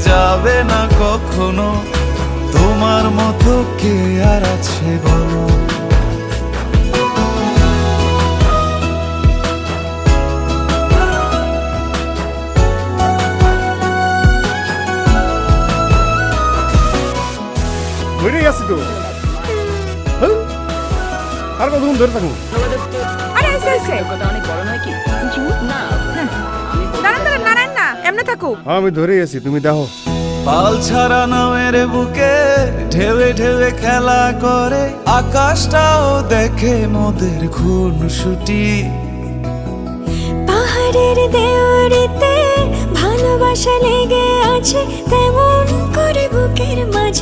যাবে না কখনো। তোমার মতো কে আর আছে বলো? ধরে আছি তো। হ্যাঁ? আর কতক্ষণ ধরে থাকবো? আরে এসে এসে কথা অনেক বড় নয় কি? না দাঁড়ান দাঁড়ান নারায়ণ না এমনি থাকো। আমি ধরে আছি, তুমি দেখো। পাল ছাড়া নামের বুকে ঢেউে ঢেউে খেলা করে, আকাশটাও দেখে মোদের খুনসুটি। পাহাড়ের দেওয়ারিতে ভালোবাসা লেগে আছে, তেমন করে বুকের মাঝে